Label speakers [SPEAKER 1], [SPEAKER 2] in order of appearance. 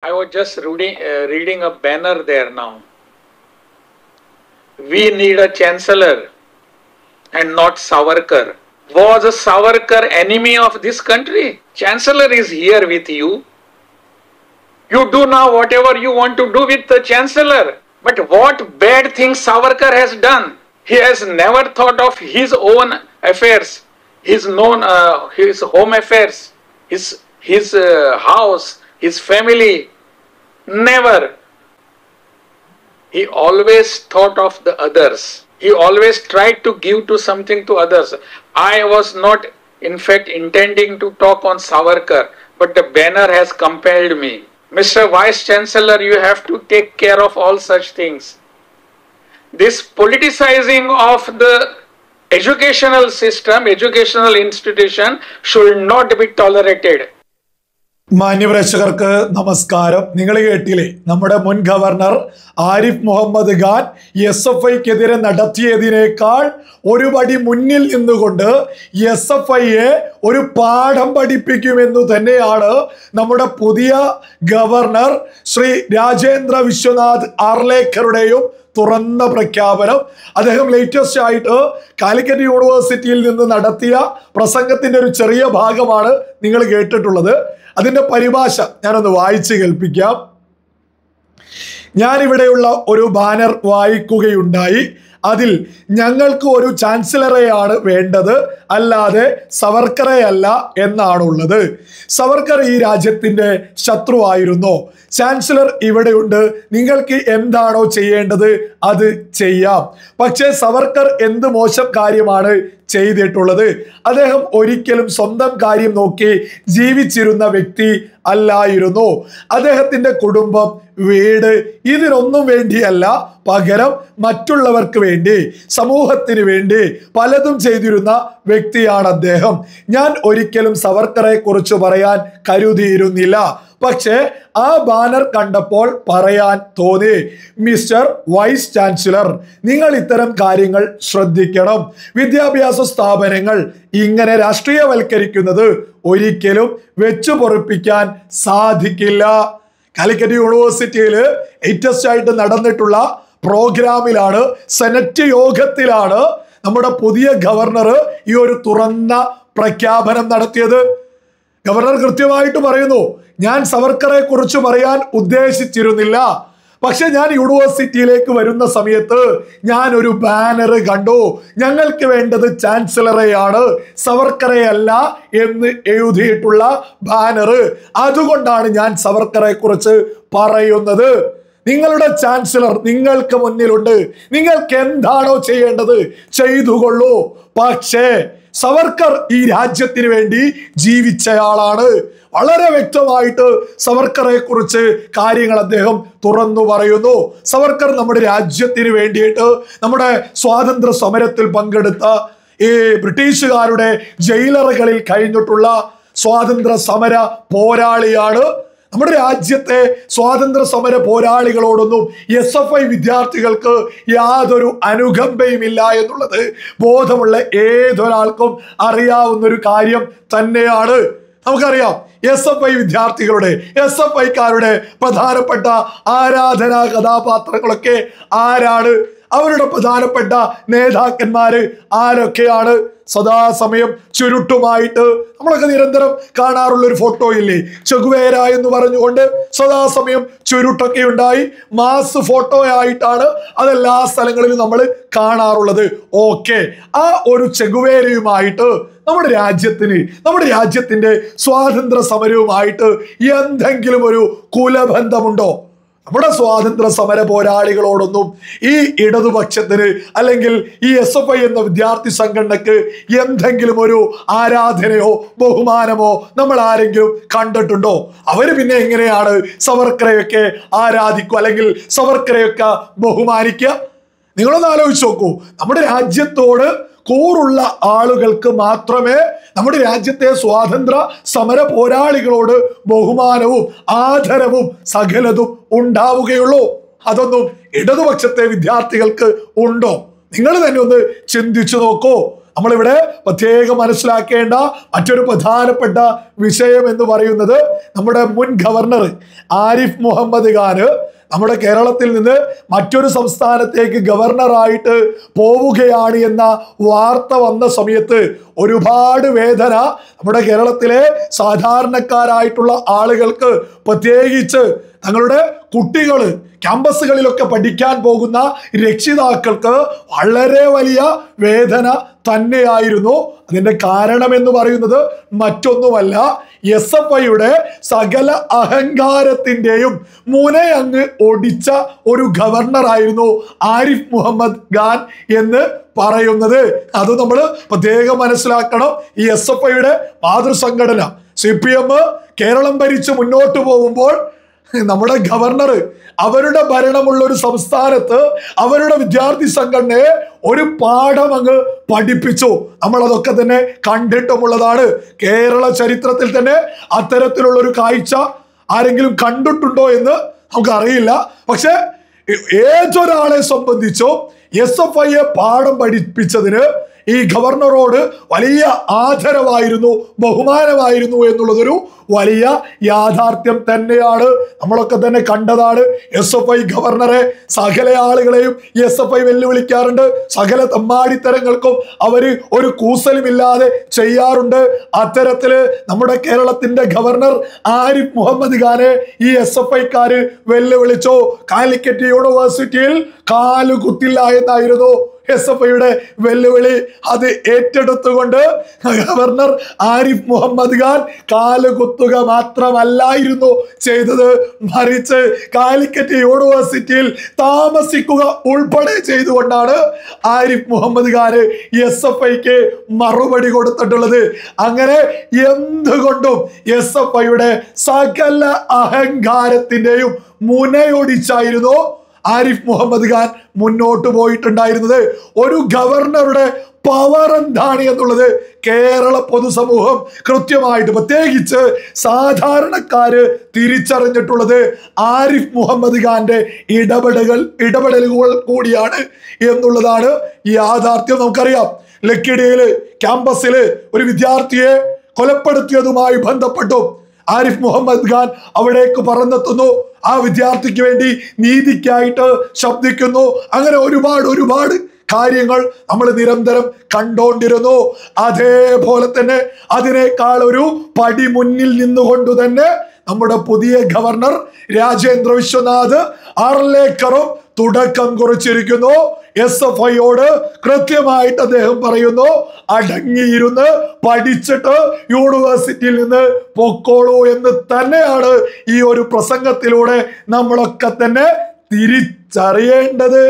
[SPEAKER 1] I was just reading a banner there now. We need a chancellor and not Savarkar. Was a Savarkar enemy of this country? Chancellor is here with you. You do now whatever you want to do with the chancellor. But what bad things Savarkar has done? He has never thought of his own affairs, his home affairs, his house, his family. Never. He always thought of the others. He always tried to give to something to others. I was not, in fact, intending to talk on Savarkar, but the banner has compelled me. Mr. Vice Chancellor, you have to take care of all such things. This politicizing of the educational system, educational institution should not be tolerated.
[SPEAKER 2] മാന്യപ്രേക്ഷകർക്ക് നമസ്കാരം. നിങ്ങൾ കേട്ടില്ലേ, നമ്മുടെ മുൻ governor Arif Muhammad Khan SFIക്കെതിരെ നടത്തിയതിനേക്കാൾ ഒരു പടി മുന്നിൽ നിന്നുകൊണ്ട് SFIയെ ഒരു പാഠം പഠിപ്പിക്കുമെന്നു തന്നെയാണ് നമ്മുടെ പുതിയ ഗവർണർ ശ്രീ രാജേന്ദ്ര വിശ്വനാഥ് ആർലേക്കറുടെയും തുറന്ന പ്രഖ്യാപനം. അദ്ദേഹം ലേറ്റസ്റ്റ് ആയിട്ട് കാലിക്കറ്റ് യൂണിവേഴ്സിറ്റിയിൽ നിന്ന് നടത്തിയ പ്രസംഗത്തിന്റെ ഒരു ചെറിയ ഭാഗമാണ് നിങ്ങൾ കേട്ടിട്ടുള്ളത്. അതിന്റെ പരിഭാഷ ഞാനൊന്ന് വായിച്ച് കേൾപ്പിക്കാം. ഞാനിവിടെയുള്ള ഒരു ബാനർ വായിക്കുകയുണ്ടായി. അതിൽ ഞങ്ങൾക്ക് ഒരു ചാൻസലറെയാണ് വേണ്ടത്, അല്ലാതെ സവർക്കറെയല്ല എന്നാണുള്ളത്. സവർക്കർ ഈ രാജ്യത്തിന്റെ ശത്രുവായിരുന്നോ? ചാൻസലർ ഇവിടെയുണ്ട്, നിങ്ങൾക്ക് എന്താണോ ചെയ്യേണ്ടത് അത് ചെയ്യാം. പക്ഷേ സവർക്കർ എന്ത് മോശം കാര്യമാണ് ചെയ്തിട്ടുള്ളത്? അദ്ദേഹം ഒരിക്കലും സ്വന്തം കാര്യം നോക്കി ജീവിച്ചിരുന്ന വ്യക്തി അല്ലായിരുന്നു. അദ്ദേഹത്തിന്റെ കുടുംബം, വീട് ഇതിനൊന്നും വേണ്ടിയല്ല, പകരം മറ്റുള്ളവർക്ക് വേണ്ടി, സമൂഹത്തിന് വേണ്ടി പലതും ചെയ്തിരുന്ന വ്യക്തിയാണ് അദ്ദേഹം. ഞാൻ ഒരിക്കലും സവർക്കറെ കുറിച്ച് പറയാൻ കരുതിയിരുന്നില്ല, പക്ഷേ ആ ബാനർ കണ്ടപ്പോൾ പറയാൻ തോന്നി. മിസ്റ്റർ വൈസ് ചാൻസലർ, നിങ്ങൾ ഇത്തരം കാര്യങ്ങൾ ശ്രദ്ധിക്കണം. വിദ്യാഭ്യാസ സ്ഥാപനങ്ങൾ ഇങ്ങനെ രാഷ്ട്രീയവൽക്കരിക്കുന്നത് ഒരിക്കലും വെച്ചു പൊറുപ്പിക്കാൻ സാധിക്കില്ല. കാലിക്കറ്റ് യൂണിവേഴ്സിറ്റിയിൽ ലേറ്റസ്റ്റ് ആയിട്ട് നടന്നിട്ടുള്ള പ്രോഗ്രാമിലാണ്, സെനറ്റ് യോഗത്തിലാണ് നമ്മുടെ പുതിയ ഗവർണർ ഈ ഒരു തുറന്ന പ്രഖ്യാപനം നടത്തിയത്. ഗവർണർ കൃത്യമായിട്ട് പറയുന്നു, ഞാൻ സവർക്കറെ കുറിച്ച് പറയാൻ ഉദ്ദേശിച്ചിരുന്നില്ല, പക്ഷെ ഞാൻ യൂണിവേഴ്സിറ്റിയിലേക്ക് വരുന്ന സമയത്ത് ഞാൻ ഒരു ബാനർ കണ്ടു. ഞങ്ങൾക്ക് വേണ്ടത് ചാൻസലറെയാണ്, സവർക്കറെയല്ല എന്ന് എഴുതിയിട്ടുള്ള ബാനർ. അതുകൊണ്ടാണ് ഞാൻ സവർക്കറെ കുറിച്ച് പറയുന്നത്. നിങ്ങളുടെ ചാൻസലർ നിങ്ങൾക്ക് മുന്നിലുണ്ട്, നിങ്ങൾക്ക് എന്താണോ ചെയ്യേണ്ടത് ചെയ്തുകൊള്ളൂ. പക്ഷേ സവർക്കർ ഈ രാജ്യത്തിന് വേണ്ടി ജീവിച്ചയാളാണ്. വളരെ വ്യക്തമായിട്ട് സവർക്കറെ കുറിച്ച് കാര്യങ്ങൾ അദ്ദേഹം തുറന്നു പറയുന്നു. സവർക്കർ നമ്മുടെ രാജ്യത്തിന് വേണ്ടിയിട്ട് നമ്മുടെ സ്വാതന്ത്ര്യ സമരത്തിൽ പങ്കെടുത്ത, ഈ ബ്രിട്ടീഷുകാരുടെ ജയിലറുകളിൽ കഴിഞ്ഞിട്ടുള്ള സ്വാതന്ത്ര്യ സമര പോരാളിയാണ്. നമ്മുടെ രാജ്യത്തെ സ്വാതന്ത്ര്യ സമര പോരാളികളോടൊന്നും SFI വിദ്യാർത്ഥികൾക്ക് യാതൊരു അനുകമ്പയുമില്ല എന്നുള്ളത് ബോധമുള്ള ഏതൊരാൾക്കും അറിയാവുന്നൊരു കാര്യം തന്നെയാണ്. നമുക്കറിയാം, SFI വിദ്യാർത്ഥികളുടെ, SFIക്കാരുടെ പ്രധാനപ്പെട്ട ആരാധനാ കഥാപാത്രങ്ങളൊക്കെ ആരാണ്? അവരുടെ പ്രധാനപ്പെട്ട നേതാക്കന്മാര് ആരൊക്കെയാണ്? സദാസമയം ചുരുട്ടുമായിട്ട് നമ്മളൊക്കെ നിരന്തരം കാണാറുള്ള ഒരു ഫോട്ടോ ഇല്ലേ, ചെഗുവേര എന്ന് പറഞ്ഞുകൊണ്ട് സദാസമയം ചുരുട്ടൊക്കെ ഉണ്ടായി മാസ് ഫോട്ടോ ആയിട്ടാണ് അതെല്ലാ സ്ഥലങ്ങളിലും നമ്മൾ കാണാറുള്ളത്. ഓക്കെ, ആ ഒരു ചെഗുവേരയുമായിട്ട് നമ്മുടെ രാജ്യത്തിന്, നമ്മുടെ രാജ്യത്തിന്റെ സ്വാതന്ത്ര്യ സമരവുമായിട്ട് എന്തെങ്കിലും ഒരു കുലബന്ധമുണ്ടോ? നമ്മുടെ സ്വാതന്ത്ര്യ സമര പോരാളികളോടൊന്നും ഈ ഇടതുപക്ഷത്തിന് അല്ലെങ്കിൽ ഈ SFI എന്ന വിദ്യാർത്ഥി സംഘടനക്ക് എന്തെങ്കിലും ഒരു ആരാധനയോ ബഹുമാനമോ നമ്മൾ ആരെങ്കിലും കണ്ടിട്ടുണ്ടോ? അവര് പിന്നെ എങ്ങനെയാണ് സവർക്കറെയൊക്കെ ആരാധിക്കുക അല്ലെങ്കിൽ സവർക്കറെയൊക്കെ ബഹുമാനിക്കുക? നിങ്ങളൊന്ന് ആലോചിച്ച് നോക്കൂ. നമ്മുടെ രാജ്യത്തോട് കൂറുള്ള ആളുകൾക്ക് മാത്രമേ നമ്മുടെ രാജ്യത്തെ സ്വാതന്ത്ര്യ സമര പോരാളികളോട് ബഹുമാനവും ആദരവും സകലതും ഉണ്ടാവുകയുള്ളൂ. അതൊന്നും ഇടതുപക്ഷത്തെ വിദ്യാർത്ഥികൾക്ക് ഉണ്ടോ? നിങ്ങൾ തന്നെ ഒന്ന് ചിന്തിച്ചു നോക്കൂ. നമ്മളിവിടെ പ്രത്യേകം മനസ്സിലാക്കേണ്ട മറ്റൊരു പ്രധാനപ്പെട്ട വിഷയം എന്ന് പറയുന്നത് നമ്മുടെ മുൻ ഗവർണർ ആരിഫ് മുഹമ്മദ് ഖാന് നമ്മുടെ കേരളത്തിൽ നിന്ന് മറ്റൊരു സംസ്ഥാനത്തേക്ക് ഗവർണറായിട്ട് പോവുകയാണ് എന്ന വാർത്ത വന്ന സമയത്ത് ഒരുപാട് വേദന നമ്മുടെ കേരളത്തിലെ സാധാരണക്കാരായിട്ടുള്ള ആളുകൾക്ക്, പ്രത്യേകിച്ച് തങ്ങളുടെ കുട്ടികൾ ക്യാമ്പസുകളിലൊക്കെ പഠിക്കാൻ പോകുന്ന രക്ഷിതാക്കൾക്ക് വളരെ വലിയ വേദന തന്നെയായിരുന്നു. അതിന്റെ കാരണം എന്ന് പറയുന്നത് മറ്റൊന്നുമല്ല, SFIയുടെ സകല അഹങ്കാരത്തിന്റെയും മുനയങ്ങ് ഒടിച്ച ഒരു ഗവർണറായിരുന്നു ആരിഫ് മുഹമ്മദ് ഖാൻ എന്ന് പറയുന്നത്. അത് നമ്മൾ പ്രത്യേകം മനസ്സിലാക്കണം. ഈ SFIയുടെ മാതൃസംഘടന CPM കേരളം ഭരിച്ച് മുന്നോട്ട് പോകുമ്പോൾ നമ്മുടെ ഗവർണർ അവരുടെ ഭരണമുള്ള ഒരു സംസ്ഥാനത്ത് അവരുടെ വിദ്യാർത്ഥി സംഘടനയെ ഒരു പാഠം അങ്ങ് പഠിപ്പിച്ചു. നമ്മൾ അതൊക്കെ തന്നെ കണ്ടിട്ടുമുള്ളതാണ്. കേരള ചരിത്രത്തിൽ തന്നെ അത്തരത്തിലുള്ള ഒരു കാഴ്ച ആരെങ്കിലും കണ്ടിട്ടുണ്ടോ എന്ന് നമുക്കറിയില്ല. പക്ഷെ ഏതൊരാളെ സംബന്ധിച്ചോ SFIയെ പാഠം പഠിപ്പിച്ചതിന് ഈ ഗവർണറോട് വലിയ ആദരവായിരുന്നു, ബഹുമാനമായിരുന്നു എന്നുള്ളതൊരു വലിയ യാഥാർത്ഥ്യം തന്നെയാണ്. നമ്മളൊക്കെ തന്നെ കണ്ടതാണ്. SFI ഗവർണറെ സകല ആളുകളെയും SFI വെല്ലുവിളിക്കാറുണ്ട്. സകല തമ്മാടിത്തരങ്ങൾക്കും അവര് ഒരു കൂസലുമില്ലാതെ ചെയ്യാറുണ്ട്. അത്തരത്തില് നമ്മുടെ കേരളത്തിന്റെ ഗവർണർ ആരിഫ് മുഹമ്മദ് ഖാനെ ഈ SFIക്കാര് വെല്ലുവിളിച്ചു. കാലിക്കറ്റ് യൂണിവേഴ്സിറ്റിയിൽ കാലുകുത്തില്ല എന്നായിരുന്നു SFIയുടെ വെല്ലുവിളി. അത് ഏറ്റെടുത്തുകൊണ്ട് ഗവർണർ ആരിഫ് മുഹമ്മദ് ഖാൻ കാലുകുത്തുക മാത്രമല്ലായിരുന്നു ചെയ്തത്, മറിച്ച് കാലിക്കറ്റ് യൂണിവേഴ്സിറ്റിയിൽ താമസിക്കുക ഉൾപ്പെടെ ചെയ്തുകൊണ്ടാണ് ആരിഫ് മുഹമ്മദ് ഖാന് SFIക്ക് മറുപടി കൊടുത്തിട്ടുള്ളത്. അങ്ങനെ എന്തുകൊണ്ടും SFIയുടെ സകല അഹങ്കാരത്തിന്റെയും മുനയൊടിച്ചായിരുന്നു ആരിഫ് മുഹമ്മദ് ഖാൻ മുന്നോട്ട് പോയിട്ടുണ്ടായിരുന്നത്. ഒരു ഗവർണറുടെ പവർ എന്താണ് എന്നുള്ളത് കേരള പൊതുസമൂഹം കൃത്യമായിട്ട്, പ്രത്യേകിച്ച് സാധാരണക്കാര് തിരിച്ചറിഞ്ഞിട്ടുള്ളത് ആരിഫ് മുഹമ്മദ് ഖാന്റെ ഇടപെടലുകൾ കൂടിയാണ് എന്നുള്ളതാണ് യാഥാർത്ഥ്യം. നമുക്കറിയാം, ലക്കിടിയില് ക്യാമ്പസില് ഒരു വിദ്യാർത്ഥിയെ കൊലപ്പെടുത്തിയതുമായി ബന്ധപ്പെട്ടു ആരിഫ് മുഹമ്മദ് ഖാൻ അവിടേക്ക് പറന്നെത്തുന്നു. ആ വിദ്യാർത്ഥിക്ക് വേണ്ടി നീതിക്കായിട്ട് ശബ്ദിക്കുന്നു. അങ്ങനെ ഒരുപാട് കാര്യങ്ങൾ നമ്മൾ നിരന്തരം കണ്ടോണ്ടിരുന്നു. അതേപോലെ തന്നെ അതിനേക്കാൾ ഒരു പടി മുന്നിൽ നിന്നുകൊണ്ട് തന്നെ നമ്മുടെ പുതിയ ഗവർണർ രാജേന്ദ്ര വിശ്വനാഥ് ആർലേക്കറും തുടക്കം കുറിച്ചിരിക്കുന്നു. SFIയോട് കൃത്യമായിട്ട് അദ്ദേഹം പറയുന്നു, അടങ്ങിയിരുന്ന് പഠിച്ചിട്ട് യൂണിവേഴ്സിറ്റിയിൽ നിന്ന് പൊക്കോളൂ എന്ന് തന്നെയാണ് ഈ ഒരു പ്രസംഗത്തിലൂടെ നമ്മളൊക്കെ തന്നെ തിരിച്ചറിയേണ്ടത്.